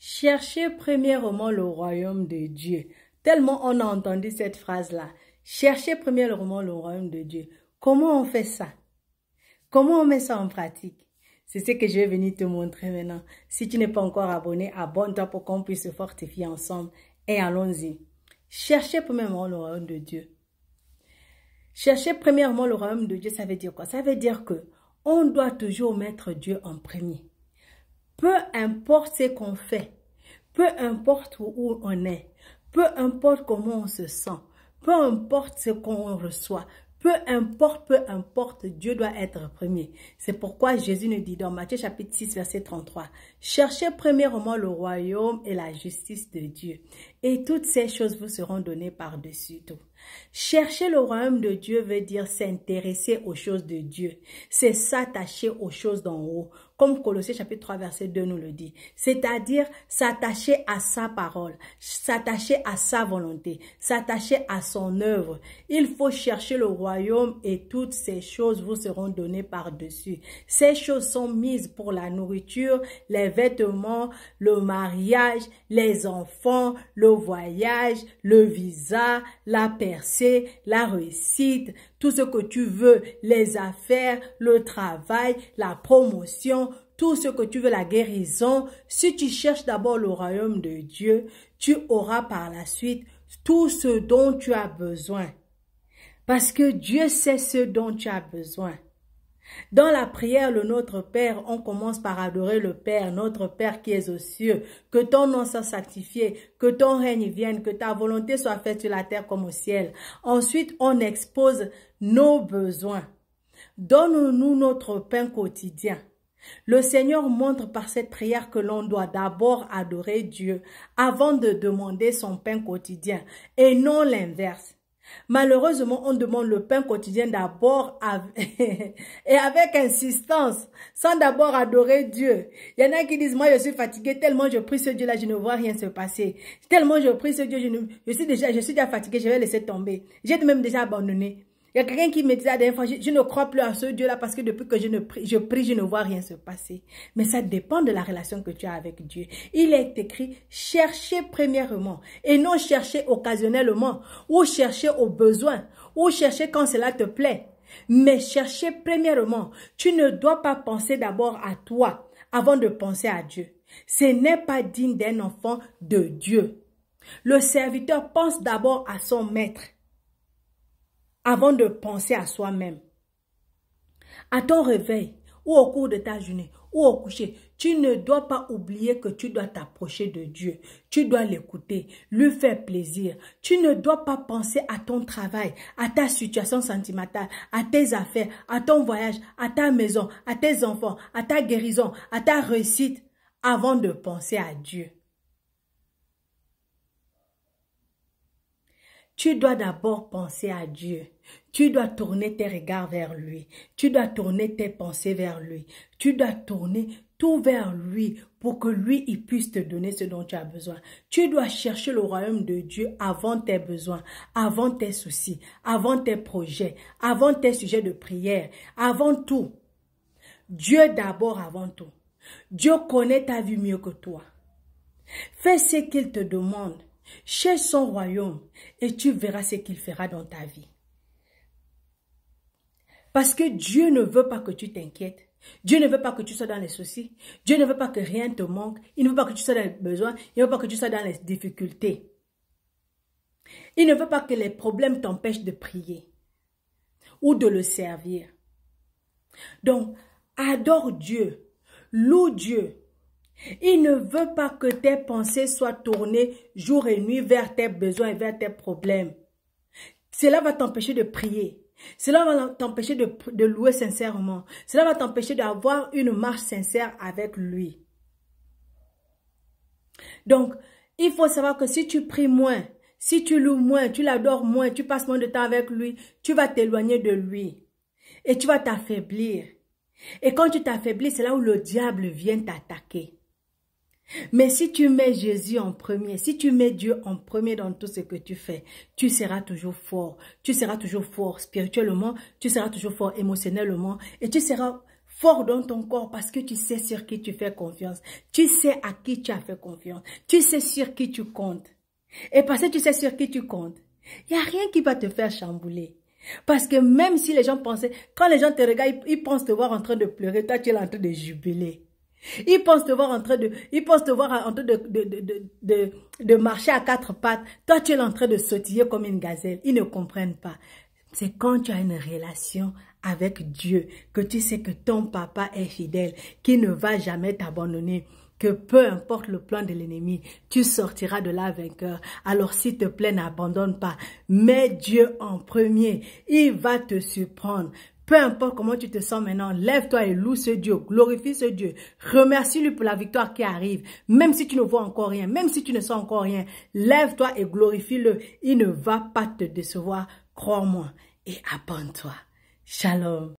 Cherchez premièrement le royaume de Dieu. Tellement on a entendu cette phrase-là. Cherchez premièrement le royaume de Dieu. Comment on fait ça? Comment on met ça en pratique? C'est ce que je vais venir te montrer maintenant. Si tu n'es pas encore abonné, abonne-toi pour qu'on puisse se fortifier ensemble. Et allons-y. Cherchez premièrement le royaume de Dieu. Chercher premièrement le royaume de Dieu, ça veut dire quoi? Ça veut dire que on doit toujours mettre Dieu en premier. Peu importe ce qu'on fait, peu importe où on est, peu importe comment on se sent, peu importe ce qu'on reçoit, peu importe, Dieu doit être premier. C'est pourquoi Jésus nous dit dans Matthieu chapitre 6, verset 33, « Cherchez premièrement le royaume et la justice de Dieu, et toutes ces choses vous seront données par-dessus tout. » Chercher le royaume de Dieu veut dire s'intéresser aux choses de Dieu. C'est s'attacher aux choses d'en haut. Comme Colossiens chapitre 3 verset 2 nous le dit. C'est-à-dire s'attacher à sa parole, s'attacher à sa volonté, s'attacher à son œuvre. Il faut chercher le royaume et toutes ces choses vous seront données par-dessus. Ces choses sont mises pour la nourriture, les vêtements, le mariage, les enfants, le voyage, le visa, la percée, la réussite, tout ce que tu veux, les affaires, le travail, la promotion, tout ce que tu veux, la guérison. Si tu cherches d'abord le royaume de Dieu, tu auras par la suite tout ce dont tu as besoin. Parce que Dieu sait ce dont tu as besoin. Dans la prière, le Notre Père, on commence par adorer le Père, notre Père qui est aux cieux. Que ton nom soit sanctifié, que ton règne vienne, que ta volonté soit faite sur la terre comme au ciel. Ensuite, on expose nos besoins. Donne-nous notre pain quotidien. Le Seigneur montre par cette prière que l'on doit d'abord adorer Dieu avant de demander son pain quotidien et non l'inverse. Malheureusement, on demande le pain quotidien d'abord et avec insistance, sans d'abord adorer Dieu. Il y en a qui disent, moi je suis fatigué, tellement je prie ce Dieu-là, je ne vois rien se passer. Tellement je prie ce Dieu, je suis déjà fatigué, je vais laisser tomber. J'ai même déjà abandonné. Il y a quelqu'un qui me disait la dernière fois, je ne crois plus à ce Dieu-là parce que depuis que je prie, je ne vois rien se passer. Mais ça dépend de la relation que tu as avec Dieu. Il est écrit, cherchez premièrement et non chercher occasionnellement ou chercher au besoin ou chercher quand cela te plaît. Mais chercher premièrement, tu ne dois pas penser d'abord à toi avant de penser à Dieu. Ce n'est pas digne d'un enfant de Dieu. Le serviteur pense d'abord à son maître avant de penser à soi-même. À ton réveil, ou au cours de ta journée, ou au coucher, tu ne dois pas oublier que tu dois t'approcher de Dieu. Tu dois l'écouter, lui faire plaisir. Tu ne dois pas penser à ton travail, à ta situation sentimentale, à tes affaires, à ton voyage, à ta maison, à tes enfants, à ta guérison, à ta réussite, avant de penser à Dieu. Tu dois d'abord penser à Dieu. Tu dois tourner tes regards vers lui. Tu dois tourner tes pensées vers lui. Tu dois tourner tout vers lui pour que lui, il puisse te donner ce dont tu as besoin. Tu dois chercher le royaume de Dieu avant tes besoins, avant tes soucis, avant tes projets, avant tes sujets de prière, avant tout. Dieu d'abord avant tout. Dieu connaît ta vie mieux que toi. Fais ce qu'il te demande. Cherche son royaume et tu verras ce qu'il fera dans ta vie. Parce que Dieu ne veut pas que tu t'inquiètes. Dieu ne veut pas que tu sois dans les soucis. Dieu ne veut pas que rien te manque. Il ne veut pas que tu sois dans les besoins. Il ne veut pas que tu sois dans les difficultés. Il ne veut pas que les problèmes t'empêchent de prier ou de le servir. Donc, adore Dieu. Loue Dieu. Il ne veut pas que tes pensées soient tournées jour et nuit vers tes besoins et vers tes problèmes. Cela va t'empêcher de prier. Cela va t'empêcher de louer sincèrement. Cela va t'empêcher d'avoir une marche sincère avec lui. Donc, il faut savoir que si tu pries moins, si tu loues moins, tu l'adores moins, tu passes moins de temps avec lui, tu vas t'éloigner de lui. Et tu vas t'affaiblir. Et quand tu t'affaiblis, c'est là où le diable vient t'attaquer. Mais si tu mets Jésus en premier, si tu mets Dieu en premier dans tout ce que tu fais, tu seras toujours fort. Tu seras toujours fort spirituellement, tu seras toujours fort émotionnellement et tu seras fort dans ton corps parce que tu sais sur qui tu fais confiance. Tu sais à qui tu as fait confiance. Tu sais sur qui tu comptes. Et parce que tu sais sur qui tu comptes, il n'y a rien qui va te faire chambouler. Parce que même si les gens pensaient, quand les gens te regardent, ils pensent te voir en train de pleurer, toi tu es en train de jubiler. Ils pensent te voir en train de marcher à quatre pattes. Toi tu es en train de sautiller comme une gazelle. Ils ne comprennent pas. C'est quand tu as une relation avec Dieu que tu sais que ton papa est fidèle, qu'il ne va jamais t'abandonner, que peu importe le plan de l'ennemi, tu sortiras de là vainqueur. Alors s'il te plaît, n'abandonne pas. Mets Dieu en premier. Il va te surprendre. Peu importe comment tu te sens maintenant, lève-toi et loue ce Dieu, glorifie ce Dieu. Remercie-lui pour la victoire qui arrive. Même si tu ne vois encore rien, même si tu ne sens encore rien, lève-toi et glorifie-le. Il ne va pas te décevoir, crois-moi, et abonne-toi. Shalom.